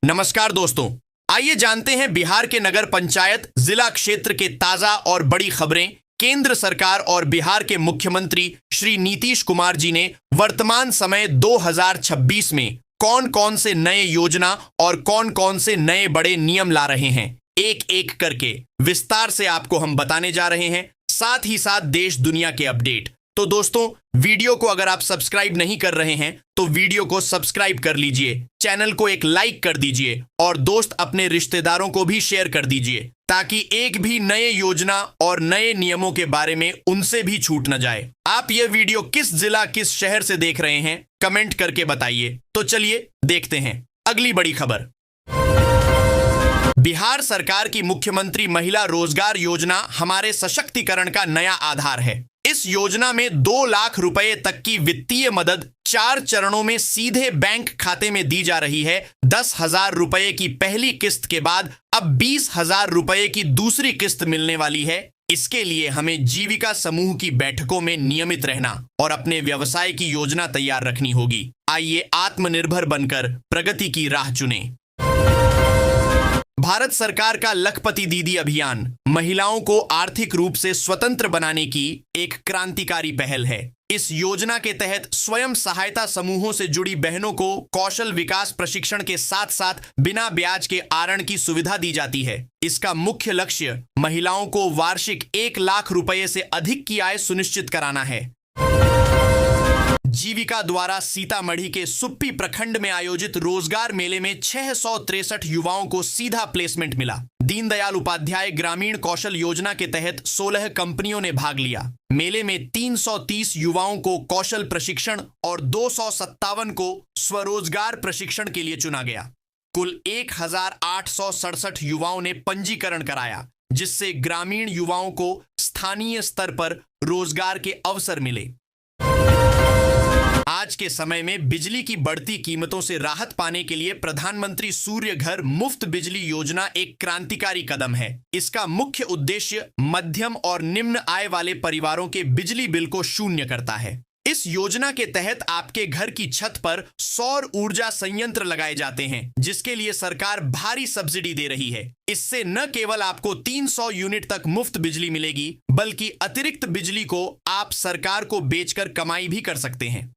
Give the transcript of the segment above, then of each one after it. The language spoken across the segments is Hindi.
नमस्कार दोस्तों, आइए जानते हैं बिहार के नगर पंचायत जिला क्षेत्र के ताजा और बड़ी खबरें। केंद्र सरकार और बिहार के मुख्यमंत्री श्री नीतीश कुमार जी ने वर्तमान समय 2026 में कौन कौन से नए योजना और कौन कौन से नए बड़े नियम ला रहे हैं, एक एक करके विस्तार से आपको हम बताने जा रहे हैं, साथ ही साथ देश दुनिया के अपडेट। तो दोस्तों, वीडियो को अगर आप सब्सक्राइब नहीं कर रहे हैं तो वीडियो को सब्सक्राइब कर लीजिए, चैनल को एक लाइक कर दीजिए और दोस्त अपने रिश्तेदारों को भी शेयर कर दीजिए ताकि एक भी नए योजना और नए नियमों के बारे में उनसे भी छूट न जाए। आप यह वीडियो किस जिला किस शहर से देख रहे हैं कमेंट करके बताइए। तो चलिए देखते हैं अगली बड़ी खबर। बिहार सरकार की मुख्यमंत्री महिला रोजगार योजना हमारे सशक्तिकरण का नया आधार है। इस योजना में 2 लाख रुपए तक की वित्तीय मदद 4 चरणों में सीधे बैंक खाते में दी जा रही है। 10,000 रुपए की पहली किस्त के बाद अब 20,000 रुपए की दूसरी किस्त मिलने वाली है। इसके लिए हमें जीविका समूह की बैठकों में नियमित रहना और अपने व्यवसाय की योजना तैयार रखनी होगी। आइए आत्मनिर्भर बनकर प्रगति की राह चुनें। भारत सरकार का लखपति दीदी अभियान महिलाओं को आर्थिक रूप से स्वतंत्र बनाने की एक क्रांतिकारी पहल है। इस योजना के तहत स्वयं सहायता समूहों से जुड़ी बहनों को कौशल विकास प्रशिक्षण के साथ साथ बिना ब्याज के आरण की सुविधा दी जाती है। इसका मुख्य लक्ष्य महिलाओं को वार्षिक 1 लाख रुपए से अधिक की आय सुनिश्चित कराना है। जीविका द्वारा सीतामढ़ी के सुप्पी प्रखंड में आयोजित रोजगार मेले में 663 युवाओं को सीधा प्लेसमेंट मिला। दीनदयाल उपाध्याय ग्रामीण कौशल योजना के तहत 16 कंपनियों ने भाग लिया। मेले में 330 युवाओं को कौशल प्रशिक्षण और 257 को स्वरोजगार प्रशिक्षण के लिए चुना गया। कुल 1867 युवाओं ने पंजीकरण कराया, जिससे ग्रामीण युवाओं को स्थानीय स्तर पर रोजगार के अवसर मिले। आज के समय में बिजली की बढ़ती कीमतों से राहत पाने के लिए प्रधानमंत्री सूर्य घर मुफ्त बिजली योजना एक क्रांतिकारी कदम है। इसका मुख्य उद्देश्य मध्यम और निम्न आय वाले परिवारों के बिजली बिल को शून्य करता है। इस योजना के तहत आपके घर की छत पर सौर ऊर्जा संयंत्र लगाए जाते हैं, जिसके लिए सरकार भारी सब्सिडी दे रही है। इससे न केवल आपको 300 यूनिट तक मुफ्त बिजली मिलेगी, बल्कि अतिरिक्त बिजली को आप सरकार को बेचकर कमाई भी कर सकते हैं।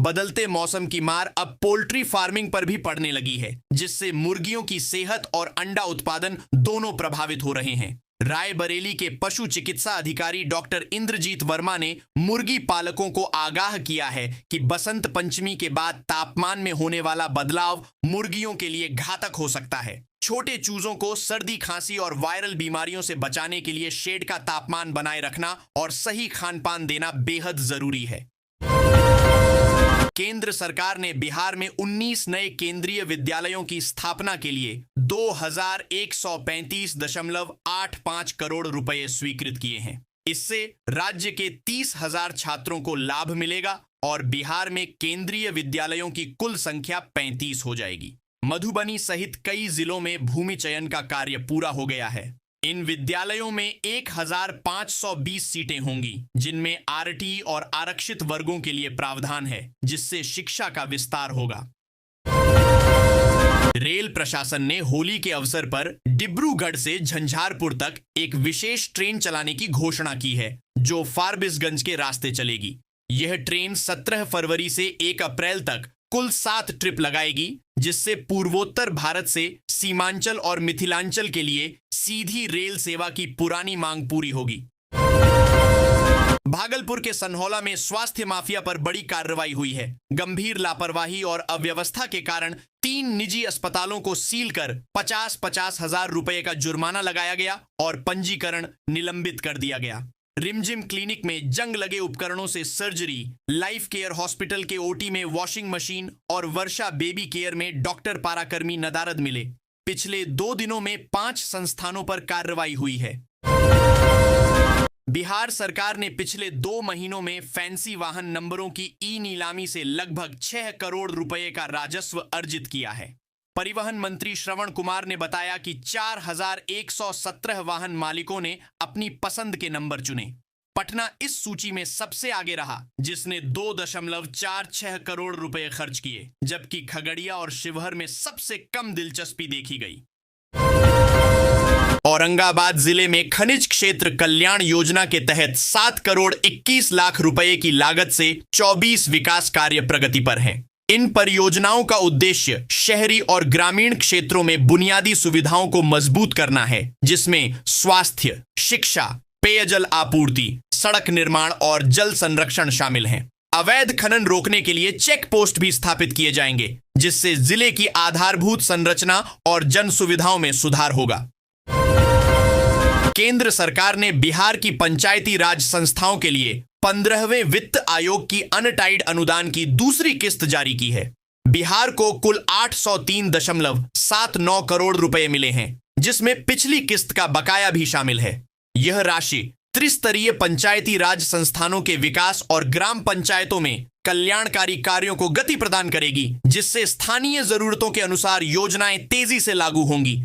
बदलते मौसम की मार अब पोल्ट्री फार्मिंग पर भी पड़ने लगी है, जिससे मुर्गियों की सेहत और अंडा उत्पादन दोनों प्रभावित हो रहे हैं। रायबरेली के पशु चिकित्सा अधिकारी डॉक्टर इंद्रजीत वर्मा ने मुर्गी पालकों को आगाह किया है कि बसंत पंचमी के बाद तापमान में होने वाला बदलाव मुर्गियों के लिए घातक हो सकता है। छोटे चूजों को सर्दी, खांसी और वायरल बीमारियों से बचाने के लिए शेड का तापमान बनाए रखना और सही खानपान देना बेहद जरूरी है। केंद्र सरकार ने बिहार में 19 नए केंद्रीय विद्यालयों की स्थापना के लिए 2135.85 करोड़ रुपए स्वीकृत किए हैं। इससे राज्य के 30,000 छात्रों को लाभ मिलेगा और बिहार में केंद्रीय विद्यालयों की कुल संख्या 35 हो जाएगी। मधुबनी सहित कई जिलों में भूमि चयन का कार्य पूरा हो गया है। इन विद्यालयों में 1520 सीटें होंगी, जिनमें आरटी और आरक्षित वर्गों के लिए प्रावधान है, जिससे शिक्षा का विस्तार होगा। रेल प्रशासन ने होली के अवसर पर डिब्रूगढ़ से झंझारपुर तक एक विशेष ट्रेन चलाने की घोषणा की है, जो फारबिसगंज के रास्ते चलेगी। यह ट्रेन 17 फरवरी से 1 अप्रैल तक कुल 7 ट्रिप लगाएगी, जिससे पूर्वोत्तर भारत से सीमांचल और मिथिलांचल के लिए सीधी रेल सेवा की पुरानी मांग पूरी होगी। भागलपुर के सनहौला में स्वास्थ्य माफिया पर बड़ी कार्रवाई हुई है। गंभीर लापरवाही और अव्यवस्था के कारण 3 निजी अस्पतालों को सील कर 50-50 हजार रुपए का जुर्माना लगाया गया और पंजीकरण निलंबित कर दिया गया। रिमझिम क्लिनिक में जंग लगे उपकरणों से सर्जरी, लाइफ केयर हॉस्पिटल के ओटी में वॉशिंग मशीन और वर्षा बेबी केयर में डॉक्टर पाराकर्मी नदारद मिले। पिछले 2 दिनों में 5 संस्थानों पर कार्रवाई हुई है। बिहार सरकार ने पिछले 2 महीनों में फैंसी वाहन नंबरों की ई नीलामी से लगभग 6 करोड़ रुपए का राजस्व अर्जित किया है। परिवहन मंत्री श्रवण कुमार ने बताया कि 4117 वाहन मालिकों ने अपनी पसंद के नंबर चुने। पटना इस सूची में सबसे आगे रहा, जिसने 2.46 करोड़ रुपए खर्च किए, जबकि खगड़िया और शिवहर में सबसे कम दिलचस्पी देखी गई। औरंगाबाद जिले में खनिज क्षेत्र कल्याण योजना के तहत 7 करोड़ 21 लाख रुपए की लागत से 24 विकास कार्य प्रगति पर हैं। इन परियोजनाओं का उद्देश्य शहरी और ग्रामीण क्षेत्रों में बुनियादी सुविधाओं को मजबूत करना है, जिसमें स्वास्थ्य, शिक्षा, पेयजल आपूर्ति, सड़क निर्माण और जल संरक्षण शामिल हैं। अवैध खनन रोकने के लिए चेक पोस्ट भी स्थापित किए जाएंगे, जिससे जिले की आधारभूत संरचना और जन सुविधाओं में सुधार होगा। केंद्र सरकार ने बिहार की पंचायती राज संस्थाओं के लिए 15वें वित्त आयोग की अनटाइड अनुदान की दूसरी किस्त जारी की है। बिहार को कुल 803.79 करोड़ रुपए मिले हैं, जिसमें पिछली किस्त का बकाया भी शामिल है। यह राशि त्रिस्तरीय पंचायती राज संस्थानों के विकास और ग्राम पंचायतों में कल्याणकारी कार्यों को गति प्रदान करेगी, जिससे स्थानीय जरूरतों के अनुसार योजनाएं तेजी से लागू होंगी।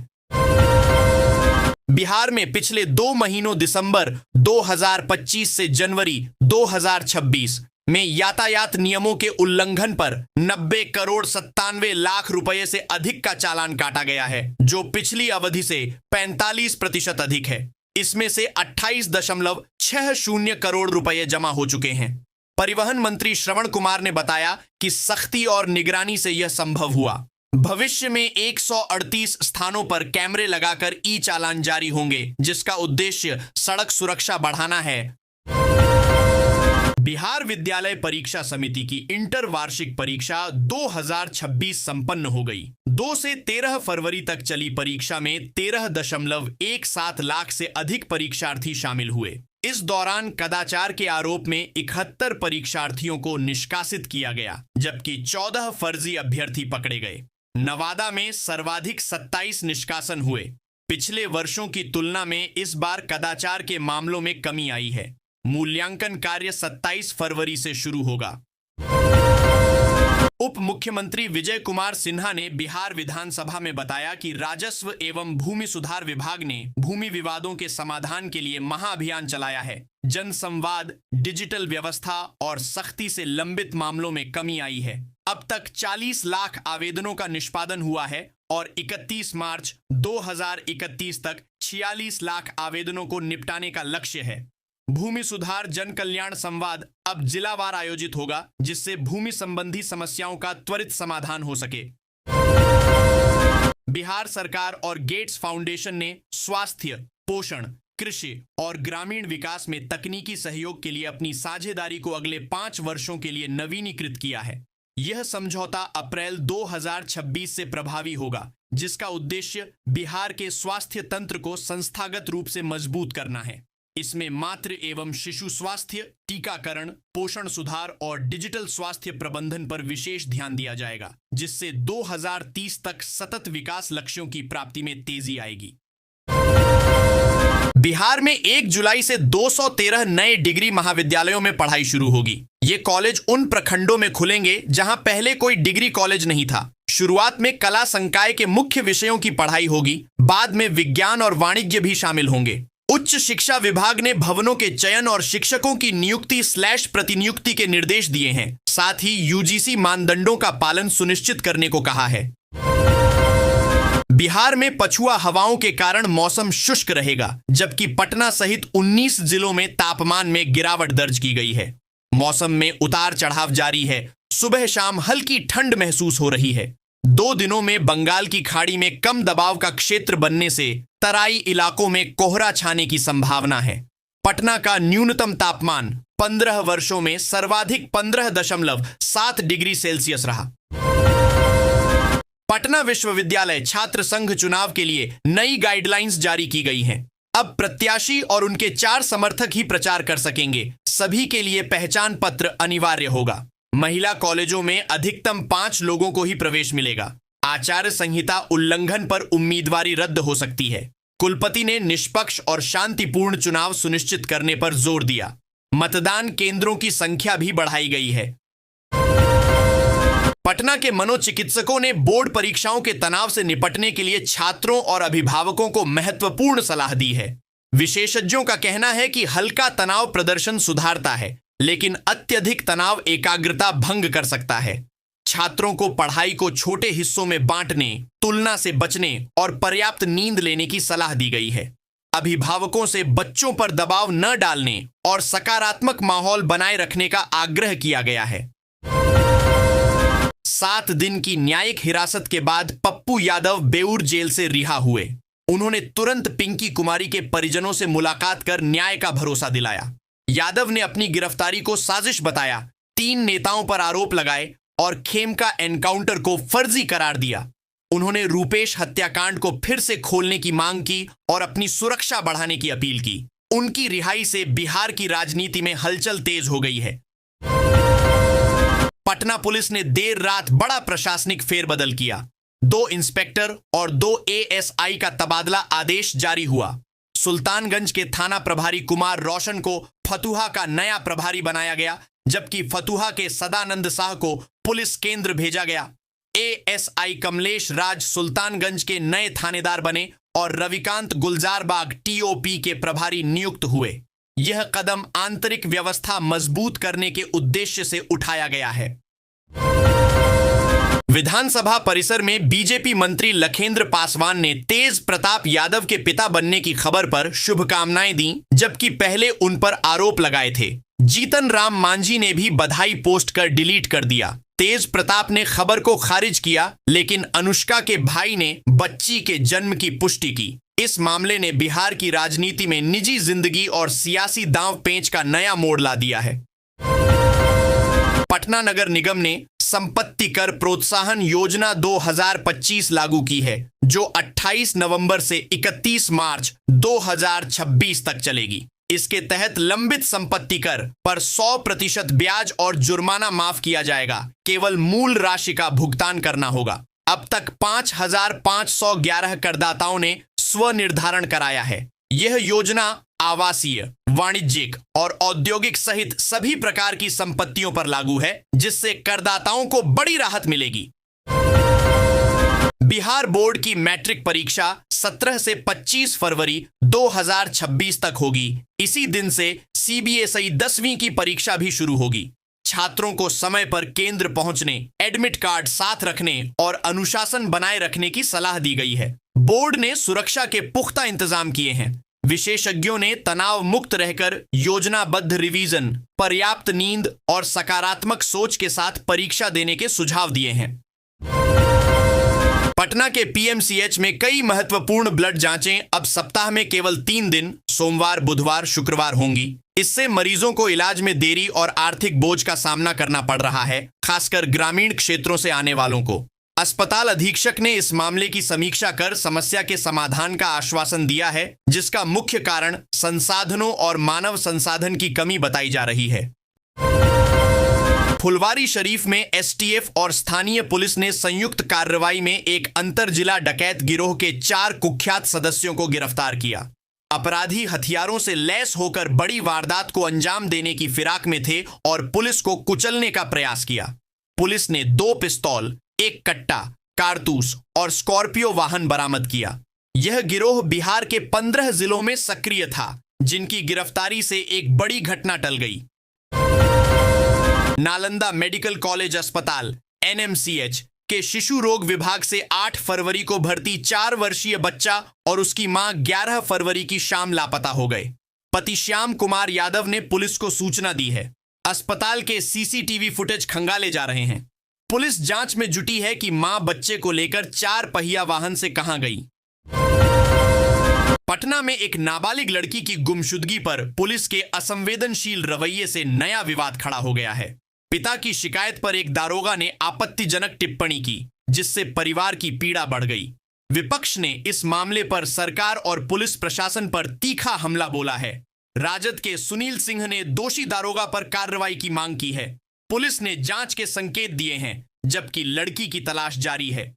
बिहार में पिछले 2 महीनों दिसंबर 2025 से जनवरी 2026 में यातायात नियमों के उल्लंघन पर 90 करोड़ 97 लाख रुपए से अधिक का चालान काटा गया है, जो पिछली अवधि से 45% अधिक है। इसमें से 28.60 करोड़ रुपए जमा हो चुके हैं। परिवहन मंत्री श्रवण कुमार ने बताया कि सख्ती और निगरानी से यह संभव हुआ। भविष्य में 138 स्थानों पर कैमरे लगाकर ई चालान जारी होंगे, जिसका उद्देश्य सड़क सुरक्षा बढ़ाना है। बिहार विद्यालय परीक्षा समिति की इंटर वार्षिक परीक्षा 2026 संपन्न हो गई। 2 से 13 फरवरी तक चली परीक्षा में 13.17 लाख से अधिक परीक्षार्थी शामिल हुए। इस दौरान कदाचार के आरोप में 71 परीक्षार्थियों को निष्कासित किया गया, जबकि 14 फर्जी अभ्यर्थी पकड़े गए। नवादा में सर्वाधिक 27 निष्कासन हुए। पिछले वर्षों की तुलना में इस बार कदाचार के मामलों में कमी आई है। मूल्यांकन कार्य 27 फरवरी से शुरू होगा। उप मुख्यमंत्री विजय कुमार सिन्हा ने बिहार विधानसभा में बताया कि राजस्व एवं भूमि सुधार विभाग ने भूमि विवादों के समाधान के लिए महाअभियान चलाया है। जन संवाद, डिजिटल व्यवस्था और सख्ती से लंबित मामलों में कमी आई है। अब तक 40 लाख आवेदनों का निष्पादन हुआ है और 31 मार्च 2031 तक 46 लाख आवेदनों को निपटाने का लक्ष्य है। भूमि सुधार जन कल्याण संवाद अब जिलावार आयोजित होगा, जिससे भूमि संबंधी समस्याओं का त्वरित समाधान हो सके। बिहार सरकार और गेट्स फाउंडेशन ने स्वास्थ्य, पोषण, कृषि और ग्रामीण विकास में तकनीकी सहयोग के लिए अपनी साझेदारी को अगले 5 वर्षों के लिए नवीनीकृत किया है। यह समझौता अप्रैल 2026 से प्रभावी होगा, जिसका उद्देश्य बिहार के स्वास्थ्य तंत्र को संस्थागत रूप से मजबूत करना है। इसमें मातृ एवं शिशु स्वास्थ्य, टीकाकरण, पोषण सुधार और डिजिटल स्वास्थ्य प्रबंधन पर विशेष ध्यान दिया जाएगा, जिससे 2030 तक सतत विकास लक्ष्यों की प्राप्ति में तेजी आएगी। बिहार में 1 जुलाई से 213 नए डिग्री महाविद्यालयों में पढ़ाई शुरू होगी। ये कॉलेज उन प्रखंडों में खुलेंगे जहां पहले कोई डिग्री कॉलेज नहीं था। शुरुआत में कला संकाय के मुख्य विषयों की पढ़ाई होगी, बाद में विज्ञान और वाणिज्य भी शामिल होंगे। उच्च शिक्षा विभाग ने भवनों के चयन और शिक्षकों की नियुक्ति/प्रतिनियुक्ति के निर्देश दिए हैं। साथ ही यूजीसी मानदंडों का पालन सुनिश्चित करने को कहा है। बिहार में पछुआ हवाओं के कारण मौसम शुष्क रहेगा, जबकि पटना सहित 19 जिलों में तापमान में गिरावट दर्ज की गई है। मौसम में उतार चढ़ाव जारी है। सुबह शाम हल्की ठंड महसूस हो रही है। 2 दिनों में बंगाल की खाड़ी में कम दबाव का क्षेत्र बनने से तराई इलाकों में कोहरा छाने की संभावना है। पटना का न्यूनतम तापमान 15 वर्षों में सर्वाधिक 15.7 डिग्री सेल्सियस रहा। पटना विश्वविद्यालय छात्र संघ चुनाव के लिए नई गाइडलाइंस जारी की गई हैं। अब प्रत्याशी और उनके 4 समर्थक ही प्रचार कर सकेंगे। सभी के लिए पहचान पत्र अनिवार्य होगा। महिला कॉलेजों में अधिकतम 5 लोगों को ही प्रवेश मिलेगा। आचार संहिता उल्लंघन पर उम्मीदवारी रद्द हो सकती है। कुलपति ने निष्पक्ष और शांतिपूर्ण चुनाव सुनिश्चित करने पर जोर दिया। मतदान केंद्रों की संख्या भी बढ़ाई गई है। पटना के मनोचिकित्सकों ने बोर्ड परीक्षाओं के तनाव से निपटने के लिए छात्रों और अभिभावकों को महत्वपूर्ण सलाह दी है। विशेषज्ञों का कहना है कि हल्का तनाव प्रदर्शन सुधारता है, लेकिन अत्यधिक तनाव एकाग्रता भंग कर सकता है। छात्रों को पढ़ाई को छोटे हिस्सों में बांटने, तुलना से बचने और पर्याप्त नींद लेने की सलाह दी गई है। अभिभावकों से बच्चों पर दबाव न डालने और सकारात्मक माहौल बनाए रखने का आग्रह किया गया है। 7 दिन की न्यायिक हिरासत के बाद पप्पू यादव बेऊर जेल से रिहा हुए। उन्होंने तुरंत पिंकी कुमारी के परिजनों से मुलाकात कर न्याय का भरोसा दिलाया। यादव ने अपनी गिरफ्तारी को साजिश बताया, 3 नेताओं पर आरोप लगाए और खेमका एनकाउंटर को फर्जी करार दिया। उन्होंने रूपेश हत्याकांड को फिर से खोलने की मांग की और अपनी सुरक्षा बढ़ाने की अपील की। उनकी रिहाई से बिहार की राजनीति में हलचल तेज हो गई है। पटना पुलिस ने देर रात बड़ा प्रशासनिक फेरबदल किया। 2 इंस्पेक्टर और 2 एएसआई का तबादला आदेश जारी हुआ। सुल्तानगंज के थाना प्रभारी कुमार रोशन को फतुहा का नया प्रभारी बनाया गया, जबकि फतुहा के सदानंद शाह को पुलिस केंद्र भेजा गया। एएसआई कमलेश राज सुल्तानगंज के नए थानेदार बने और रविकांत गुलजारबाग टीओपी के प्रभारी नियुक्त हुए। यह कदम आंतरिक व्यवस्था मजबूत करने के उद्देश्य से उठाया गया है। विधानसभा परिसर में बीजेपी मंत्री लखेंद्र पासवान ने तेज प्रताप यादव के पिता बनने की खबर पर शुभकामनाएं दी, जबकि पहले उन पर आरोप लगाए थे। जीतन राम मांझी ने भी बधाई पोस्ट कर डिलीट कर दिया। तेज प्रताप ने खबर को खारिज किया, लेकिन अनुष्का के भाई ने बच्ची के जन्म की पुष्टि की। इस मामले ने बिहार की राजनीति में निजी जिंदगी और सियासी दांव पेंच का नया मोड़ ला दिया है। पटना नगर निगम ने संपत्ति कर प्रोत्साहन योजना 2025 लागू की है, जो 28 नवंबर से 31 मार्च 2026 तक चलेगी। इसके तहत लंबित संपत्ति कर पर 100% ब्याज और जुर्माना माफ किया जाएगा। केवल मूल राशि का भुगतान करना होगा। अब तक 5,511 करदाताओं ने स्वनिर्धारण कराया है। यह योजना आवासीय, वाणिज्यिक और औद्योगिक सहित सभी प्रकार की संपत्तियों पर लागू है, जिससे करदाताओं को बड़ी राहत मिलेगी। बिहार बोर्ड की मैट्रिक परीक्षा 17 से 25 फरवरी 2026 तक होगी। इसी दिन से सीबीएसई 10वीं की परीक्षा भी शुरू होगी। छात्रों को समय पर केंद्र पहुंचने, एडमिट कार्ड साथ रखने और अनुशासन बनाए रखने की सलाह दी गई है। बोर्ड ने सुरक्षा के पुख्ता इंतजाम किए हैं। विशेषज्ञों ने तनाव मुक्त रहकर योजनाबद्ध रिवीजन, पर्याप्त नींद और सकारात्मक सोच के साथ परीक्षा देने के सुझाव दिए हैं। पटना के पीएमसीएच में कई महत्वपूर्ण ब्लड जांचें अब सप्ताह में केवल 3 दिन, सोमवार, बुधवार, शुक्रवार होंगी। इससे मरीजों को इलाज में देरी और आर्थिक बोझ का सामना करना पड़ रहा है, खासकर ग्रामीण क्षेत्रों से आने वालों को। अस्पताल अधीक्षक ने इस मामले की समीक्षा कर समस्या के समाधान का आश्वासन दिया है, जिसका मुख्य कारण संसाधनों और मानव संसाधन की कमी बताई जा रही है। फुलवारी शरीफ में एसटीएफ और स्थानीय पुलिस ने संयुक्त कार्रवाई में एक अंतर जिला डकैत गिरोह के 4 कुख्यात सदस्यों को गिरफ्तार किया। अपराधी हथियारों से लैस होकर बड़ी वारदात को अंजाम देने की फिराक में थे और पुलिस को कुचलने का प्रयास किया। पुलिस ने 2 पिस्तौल, 1 कट्टा, कारतूस और स्कॉर्पियो वाहन बरामद किया। यह गिरोह बिहार के 15 जिलों में सक्रिय था, जिनकी गिरफ्तारी से एक बड़ी घटना टल गई। नालंदा मेडिकल कॉलेज अस्पताल एनएमसीएच के शिशु रोग विभाग से 8 फरवरी को भर्ती 4 वर्षीय बच्चा और उसकी मां 11 फरवरी की शाम लापता हो गए। पति श्याम कुमार यादव ने पुलिस को सूचना दी है। अस्पताल के सीसीटीवी फुटेज खंगाले जा रहे हैं। पुलिस जांच में जुटी है कि मां बच्चे को लेकर 4 पहिया वाहन से कहां गई। पटना में एक नाबालिग लड़की की गुमशुदगी पर पुलिस के असंवेदनशील रवैये से नया विवाद खड़ा हो गया है। पिता की शिकायत पर एक दारोगा ने आपत्तिजनक टिप्पणी की, जिससे परिवार की पीड़ा बढ़ गई। विपक्ष ने इस मामले पर सरकार और पुलिस प्रशासन पर तीखा हमला बोला है। राजद के सुनील सिंह ने दोषी दारोगा पर कार्रवाई की मांग की है। पुलिस ने जांच के संकेत दिए हैं, जबकि लड़की की तलाश जारी है।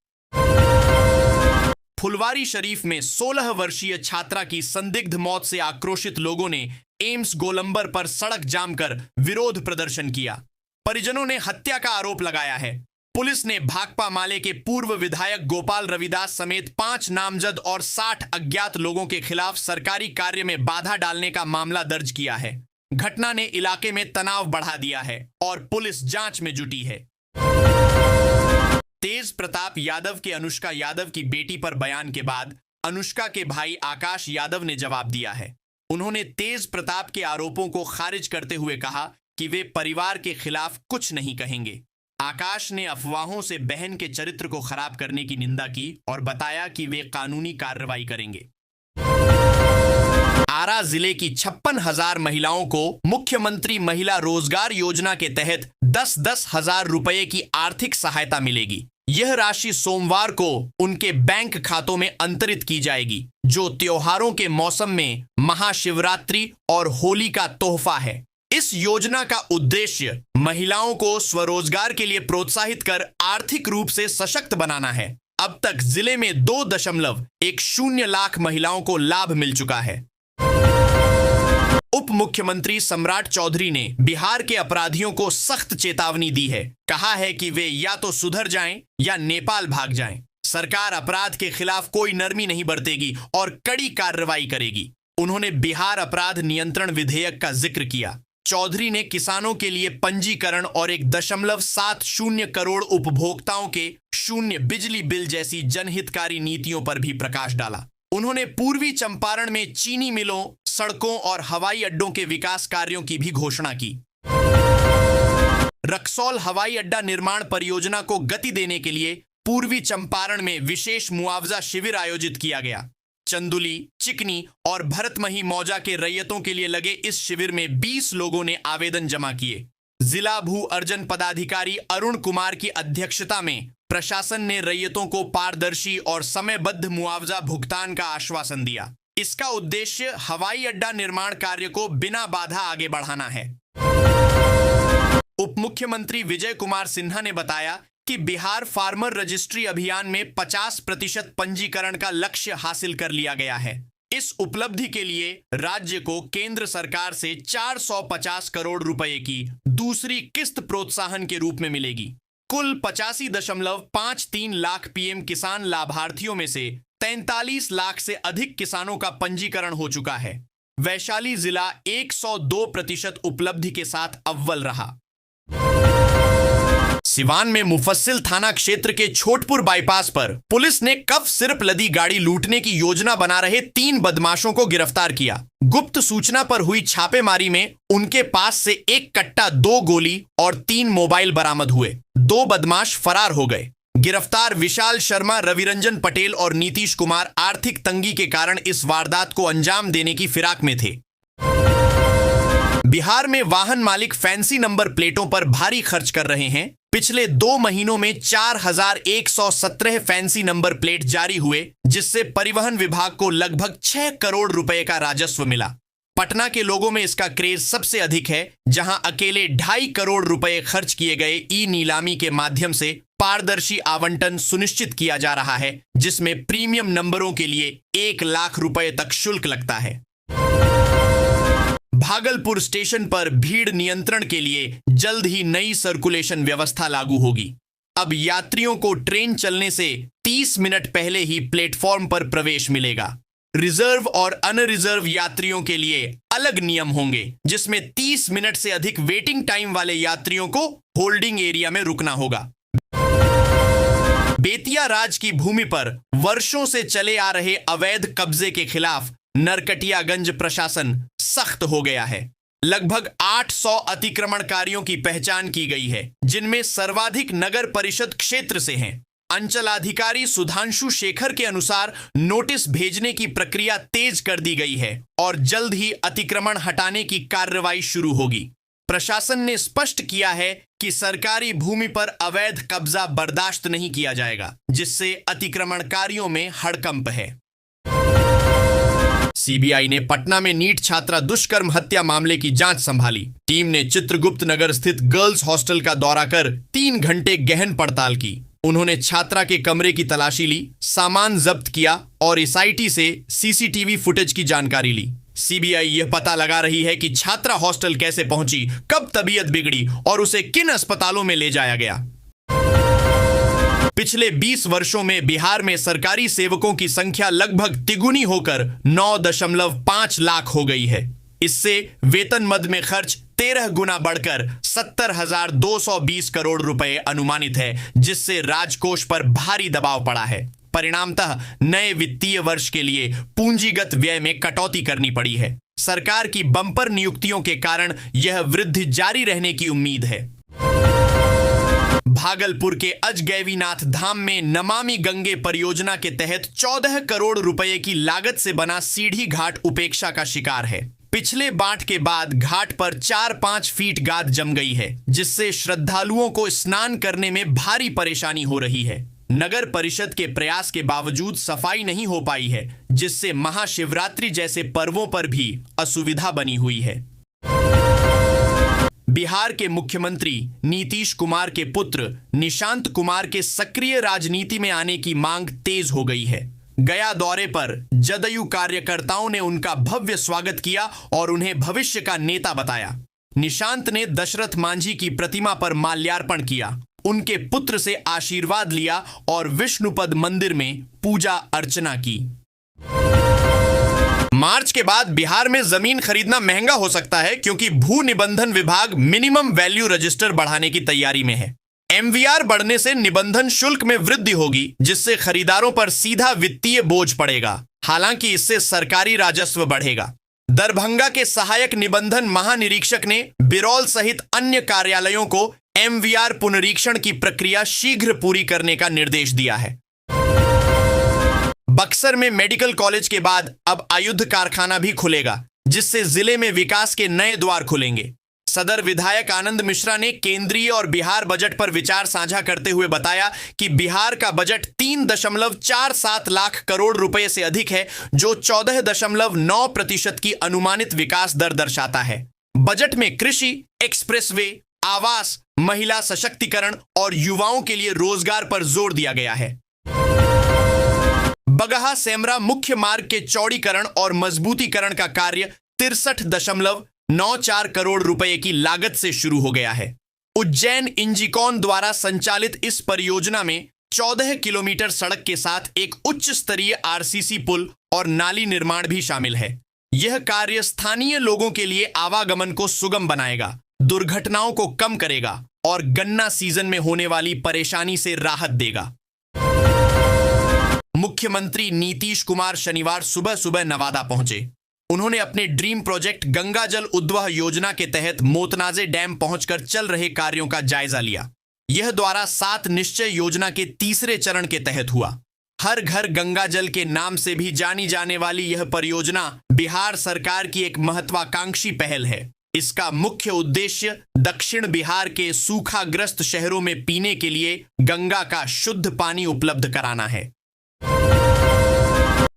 फुलवारी शरीफ में 16 वर्षीय छात्रा की संदिग्ध मौत से आक्रोशित लोगों ने एम्स गोलंबर पर सड़क जाम कर विरोध प्रदर्शन किया। परिजनों ने हत्या का आरोप लगाया है। पुलिस ने भाकपा माले के पूर्व विधायक गोपाल रविदास समेत 5 नामजद और 60 अज्ञात लोगों के खिलाफ सरकारी कार्य में बाधा डालने का मामला दर्ज किया है। घटना ने इलाके में तनाव बढ़ा दिया है और पुलिस जांच में जुटी है। तेज प्रताप यादव के अनुष्का यादव की बेटी पर बयान के बाद अनुष्का के भाई आकाश यादव ने जवाब दिया है। उन्होंने तेज प्रताप के आरोपों को खारिज करते हुए कहा कि वे परिवार के खिलाफ कुछ नहीं कहेंगे। आकाश ने अफवाहों से बहन के चरित्र को खराब करने की निंदा की और बताया कि वे कानूनी कार्रवाई करेंगे। आरा जिले की 56,000 महिलाओं को मुख्यमंत्री महिला रोजगार योजना के तहत 10-10 हजार रुपए की आर्थिक सहायता मिलेगी। यह राशि सोमवार को उनके बैंक खातों में अंतरित की जाएगी, जो त्योहारों के मौसम में महाशिवरात्रि और होली का तोहफा है। इस योजना का उद्देश्य महिलाओं को स्वरोजगार के लिए प्रोत्साहित कर आर्थिक रूप से सशक्त बनाना है। अब तक जिले में 2.10 लाख महिलाओं को लाभ मिल चुका है। उप मुख्यमंत्री सम्राट चौधरी ने बिहार के अपराधियों को सख्त चेतावनी दी है। कहा है कि वे या तो सुधर जाएं या नेपाल भाग जाएं। सरकार अपराध के खिलाफ कोई नरमी नहीं बरतेगी और कड़ी कार्रवाई करेगी। उन्होंने बिहार अपराध नियंत्रण विधेयक का जिक्र किया। चौधरी ने किसानों के लिए पंजीकरण और 1.70 करोड़ उपभोक्ताओं के 0 बिजली बिल जैसी जनहितकारी नीतियों पर भी प्रकाश डाला। उन्होंने पूर्वी चंपारण में चीनी मिलों, सड़कों और हवाई अड्डों के विकास कार्यों की भी घोषणा की। रक्सौल हवाई अड्डा निर्माण परियोजना को गति देने के लिए पूर्वी चंपारण में विशेष मुआवजा शिविर आयोजित किया गया। चंदुली, चिकनी और भरतमही मौजा के रैयतों के लिए लगे इस शिविर में 20 लोगों ने आवेदन जमा किए। जिला भू अर्जन पदाधिकारी अरुण कुमार की अध्यक्षता में प्रशासन ने रैयतों को पारदर्शी और समयबद्ध मुआवजा भुगतान का आश्वासन दिया। इसका उद्देश्य हवाई अड्डा निर्माण कार्य को बिना बाधा आगे बढ़ाना है। उप मुख्यमंत्री विजय कुमार सिन्हा ने बताया कि बिहार फार्मर रजिस्ट्री अभियान में 50% पंजीकरण का लक्ष्य हासिल कर लिया गया है। इस उपलब्धि के लिए राज्य को केंद्र सरकार से 450 करोड़ रुपए की दूसरी किस्त प्रोत्साहन के रूप में मिलेगी। कुल 85.53 लाख पीएम किसान लाभार्थियों में से 43 लाख से अधिक किसानों का पंजीकरण हो चुका है। वैशाली जिला 102% उपलब्धि के साथ अव्वल रहा। सिवान में मुफस्सिल थाना क्षेत्र के छोटपुर बाईपास पर पुलिस ने कफ सिरप लदी गाड़ी लूटने की योजना बना रहे 3 बदमाशों को गिरफ्तार किया। गुप्त सूचना पर हुई छापेमारी में उनके पास से 1 कट्टा, 2 गोली और 3 मोबाइल बरामद हुए। 2 बदमाश फरार हो गए। गिरफ्तार विशाल शर्मा, रविरंजन पटेल और नीतीश कुमार आर्थिक तंगी के कारण इस वारदात को अंजाम देने की फिराक में थे। बिहार में वाहन मालिक फैंसी नंबर प्लेटों पर भारी खर्च कर रहे हैं। पिछले 2 महीनों में 4117 फैंसी नंबर प्लेट जारी हुए, जिससे परिवहन विभाग को लगभग 6 करोड़ रुपए का राजस्व मिला। पटना के लोगों में इसका क्रेज सबसे अधिक है, जहां अकेले 2.5 करोड़ रुपए खर्च किए गए। ई नीलामी के माध्यम से पारदर्शी आवंटन सुनिश्चित किया जा रहा है, जिसमें प्रीमियम नंबरों के लिए 1 लाख रुपए तक शुल्क लगता है। भागलपुर स्टेशन पर भीड़ नियंत्रण के लिए जल्द ही नई सर्कुलेशन व्यवस्था लागू होगी। अब यात्रियों को ट्रेन चलने से 30 मिनट पहले ही प्लेटफॉर्म पर प्रवेश मिलेगा। रिजर्व और अनरिजर्व यात्रियों के लिए अलग नियम होंगे, जिसमें 30 मिनट से अधिक वेटिंग टाइम वाले यात्रियों को होल्डिंग एरिया में रुकना होगा। बेतिया राज की भूमि पर वर्षों से चले आ रहे अवैध कब्जे के खिलाफ नरकटियागंज प्रशासन सख्त हो गया है। लगभग 800 अतिक्रमणकारियों की पहचान की गई है, जिनमें सर्वाधिक नगर परिषद क्षेत्र से हैं। अंचलाधिकारी सुधांशु शेखर के अनुसार नोटिस भेजने की प्रक्रिया तेज कर दी गई है और जल्द ही अतिक्रमण हटाने की कार्रवाई शुरू होगी। प्रशासन ने स्पष्ट किया है कि सरकारी भूमि पर अवैध कब्जा बर्दाश्त नहीं किया जाएगा, जिससे अतिक्रमणकारियों में हड़कंप है। सीबीआई ने पटना में नीट छात्रा दुष्कर्म हत्या मामले की जांच संभाली। टीम ने चित्रगुप्त नगर स्थित गर्ल्स हॉस्टल का दौरा कर 3 घंटे गहन पड़ताल की। उन्होंने छात्रा के कमरे की तलाशी ली, सामान जब्त किया और एसआईटी से सीसीटीवी फुटेज की जानकारी ली। सीबीआई यह पता लगा रही है कि छात्रा हॉस्टल कैसे पहुंची, कब तबीयत बिगड़ी और उसे किन अस्पतालों में ले जाया गया। पिछले 20 वर्षों में बिहार में सरकारी सेवकों की संख्या लगभग तिगुनी होकर 9.5 लाख हो गई है। इससे वेतन मद में खर्च 13 गुना बढ़कर 70,220 करोड़ रुपए अनुमानित है, जिससे राजकोष पर भारी दबाव पड़ा है। परिणामतः नए वित्तीय वर्ष के लिए पूंजीगत व्यय में कटौती करनी पड़ी है। सरकार की बम्पर नियुक्तियों के कारण यह वृद्धि जारी रहने की उम्मीद है। भागलपुर के अजगैवीनाथ धाम में नमामि गंगे परियोजना के तहत 14 करोड़ रुपए की लागत से बना सीढ़ी घाट उपेक्षा का शिकार है। पिछले बांट के बाद घाट पर 4-5 फीट गाद जम गई है, जिससे श्रद्धालुओं को स्नान करने में भारी परेशानी हो रही है। नगर परिषद के प्रयास के बावजूद सफाई नहीं हो पाई है, जिससे महाशिवरात्रि जैसे पर्वों पर भी असुविधा बनी हुई है। बिहार के मुख्यमंत्री नीतीश कुमार के पुत्र निशांत कुमार के सक्रिय राजनीति में आने की मांग तेज हो गई है। गया दौरे पर जदयू कार्यकर्ताओं ने उनका भव्य स्वागत किया और उन्हें भविष्य का नेता बताया। निशांत ने दशरथ मांझी की प्रतिमा पर माल्यार्पण किया, उनके पुत्र से आशीर्वाद लिया और विष्णुपद मंदिर में पूजा अर्चना की। मार्च के बाद बिहार में जमीन खरीदना महंगा हो सकता है, क्योंकि भू निबंधन विभाग मिनिमम वैल्यू रजिस्टर बढ़ाने की तैयारी में है। एमवीआर बढ़ने से निबंधन शुल्क में वृद्धि होगी, जिससे खरीदारों पर सीधा वित्तीय बोझ पड़ेगा। हालांकि इससे सरकारी राजस्व बढ़ेगा। दरभंगा के सहायक निबंधन महानिरीक्षक ने बिरौल सहित अन्य कार्यालयों को एमवीआर पुनरीक्षण की प्रक्रिया शीघ्र पूरी करने का निर्देश दिया है। बक्सर में मेडिकल कॉलेज के बाद अब आयुध कारखाना भी खुलेगा, जिससे जिले में विकास के नए द्वार खुलेंगे। सदर विधायक आनंद मिश्रा ने केंद्रीय और बिहार बजट पर विचार साझा करते हुए बताया कि बिहार का बजट 3.47 लाख करोड़ रुपए से अधिक है, जो 14.9% की अनुमानित विकास दर दर्शाता है। बजट में कृषि, एक्सप्रेसवे, आवास, महिला सशक्तिकरण और युवाओं के लिए रोजगार पर जोर दिया गया है। बगहा सेमरा मुख्य मार्ग के चौड़ीकरण और मजबूतीकरण का कार्य 63.94 करोड़ रुपए की लागत से शुरू हो गया है। उज्जैन इंजीकॉन द्वारा संचालित इस परियोजना में 14 किलोमीटर सड़क के साथ एक उच्च स्तरीय आरसीसी पुल और नाली निर्माण भी शामिल है। यह कार्य स्थानीय लोगों के लिए आवागमन को सुगम बनाएगा, दुर्घटनाओं को कम करेगा और गन्ना सीजन में होने वाली परेशानी से राहत देगा। मुख्यमंत्री नीतीश कुमार शनिवार सुबह सुबह नवादा पहुंचे। उन्होंने अपने ड्रीम प्रोजेक्ट गंगा जल उद्वह योजना के तहत मोतनाजे डैम पहुंचकर चल रहे कार्यों का जायजा लिया। यह द्वारा 7 निश्चय योजना के तीसरे चरण के तहत हुआ। हर घर गंगा जल के नाम से भी जानी जाने वाली यह परियोजना बिहार सरकार की एक महत्वाकांक्षी पहल है। इसका मुख्य उद्देश्य दक्षिण बिहार के सूखाग्रस्त शहरों में पीने के लिए गंगा का शुद्ध पानी उपलब्ध कराना है।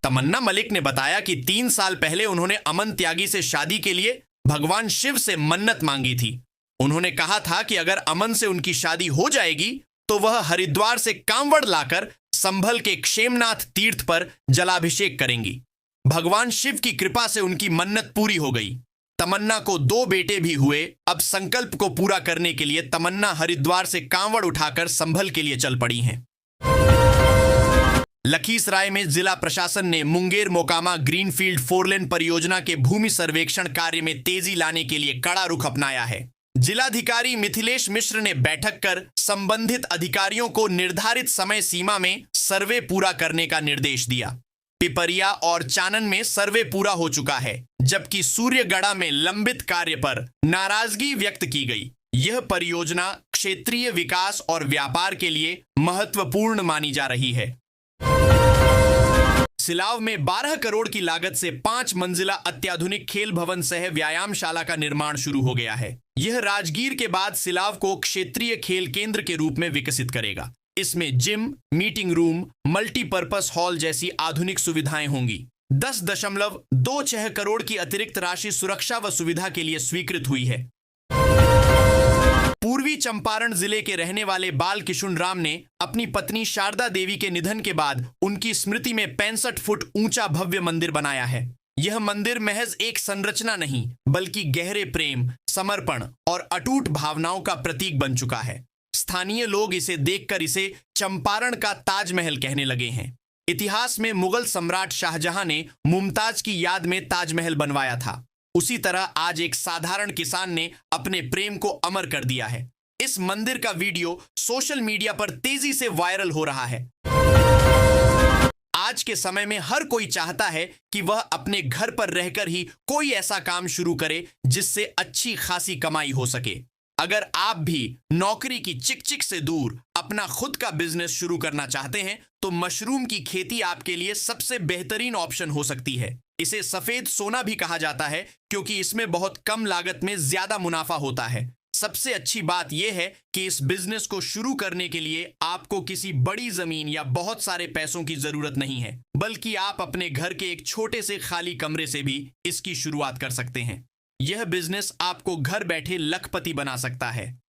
तमन्ना मलिक ने बताया कि 3 साल पहले उन्होंने अमन त्यागी से शादी के लिए भगवान शिव से मन्नत मांगी थी। उन्होंने कहा था कि अगर अमन से उनकी शादी हो जाएगी तो वह हरिद्वार से कांवड़ लाकर संभल के क्षेमनाथ तीर्थ पर जलाभिषेक करेंगी। भगवान शिव की कृपा से उनकी मन्नत पूरी हो गई। तमन्ना को 2 बेटे भी हुए। अब संकल्प को पूरा करने के लिए तमन्ना हरिद्वार से कांवड़ उठाकर संभल के लिए चल पड़ी हैं। लखीसराय में जिला प्रशासन ने मुंगेर मोकामा ग्रीनफील्ड 4 लेन परियोजना के भूमि सर्वेक्षण कार्य में तेजी लाने के लिए कड़ा रुख अपनाया है। जिलाधिकारी मिथिलेश मिश्र ने बैठक कर संबंधित अधिकारियों को निर्धारित समय सीमा में सर्वे पूरा करने का निर्देश दिया। पिपरिया और चानन में सर्वे पूरा हो चुका है, जबकि सूर्यगढ़ा में लंबित कार्य पर नाराजगी व्यक्त की गई। यह परियोजना क्षेत्रीय विकास और व्यापार के लिए महत्वपूर्ण मानी जा रही है। सिलाव में 12 करोड़ की लागत से 5 मंजिला अत्याधुनिक खेल भवन सह व्यायामशाला का निर्माण शुरू हो गया है। यह राजगीर के बाद सिलाव को क्षेत्रीय खेल केंद्र के रूप में विकसित करेगा। इसमें gym, meeting room, multipurpose hall जैसी आधुनिक सुविधाएं होंगी। 10.26 करोड़ की अतिरिक्त राशि सुरक्षा व सुविधा के लिए स्वीकृत हुई है। पूर्वी चंपारण जिले के रहने वाले बाल किशुन राम ने अपनी पत्नी शारदा देवी के निधन के बाद उनकी स्मृति में 65 फुट ऊंचा भव्य मंदिर बनाया है। यह मंदिर महज एक संरचना नहीं, बल्कि गहरे प्रेम, समर्पण और अटूट भावनाओं का प्रतीक बन चुका है। स्थानीय लोग इसे देखकर इसे चंपारण का ताजमहल कहने लगे हैं। इतिहास में मुगल सम्राट शाहजहां ने मुमताज की याद में ताजमहल बनवाया था। उसी तरह आज एक साधारण किसान ने अपने प्रेम को अमर कर दिया है। इस मंदिर का वीडियो सोशल मीडिया पर तेजी से वायरल हो रहा है। आज के समय में हर कोई चाहता है कि वह अपने घर पर रहकर ही कोई ऐसा काम शुरू करे जिससे अच्छी खासी कमाई हो सके। अगर आप भी नौकरी की चिक-चिक से दूर अपना खुद का बिजनेस शुरू करना चाहते हैं तो मशरूम की खेती आपके लिए सबसे बेहतरीन ऑप्शन हो सकती है। इसे सफेद सोना भी कहा जाता है क्योंकि इसमें बहुत कम लागत में ज्यादा मुनाफा होता है। सबसे अच्छी बात यह है कि इस बिजनेस को शुरू करने के लिए आपको किसी बड़ी जमीन या बहुत सारे पैसों की जरूरत नहीं है, बल्कि आप अपने घर के एक छोटे से खाली कमरे से भी इसकी शुरुआत कर सकते हैं। यह बिजनेस आपको घर बैठे लखपति बना सकता है।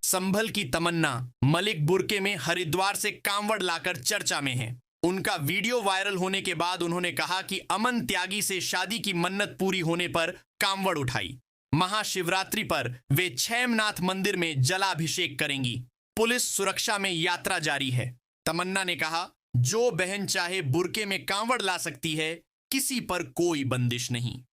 संभल की तमन्ना मलिक बुर्के में हरिद्वार से कांवड़ लाकर चर्चा में है। उनका वीडियो वायरल होने के बाद उन्होंने कहा कि अमन त्यागी से शादी की मन्नत पूरी होने पर कांवड़ उठाई। महाशिवरात्रि पर वे छैमनाथ मंदिर में जलाभिषेक करेंगी। पुलिस सुरक्षा में यात्रा जारी है। तमन्ना ने कहा, जो बहन चाहे बुर्के में कांवड़ ला सकती है, किसी पर कोई बंदिश नहीं।